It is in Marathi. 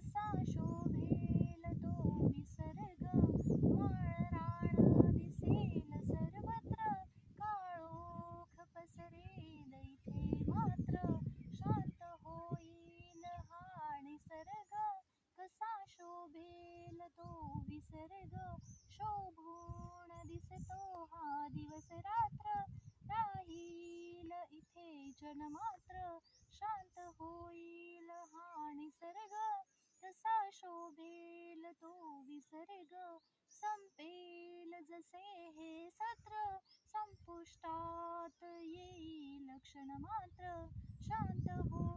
कसा शोभेल तो निसर्ग, माळरान दिसेल सर्वत्र, काळोख पसरेल इथे मात्र, शांत होईल हा निसर्ग, कसा शोभेल तो विसर्ग, शोभून दिसतो हा दिवस रात्र, राहील इथे जनमात्र, शांत होईल हा निसर्ग, कसा शोभेल तो विसर्ग, संपेल जसे हे सत्र, संपुष्टात येईल क्षण मात्र, शांत हो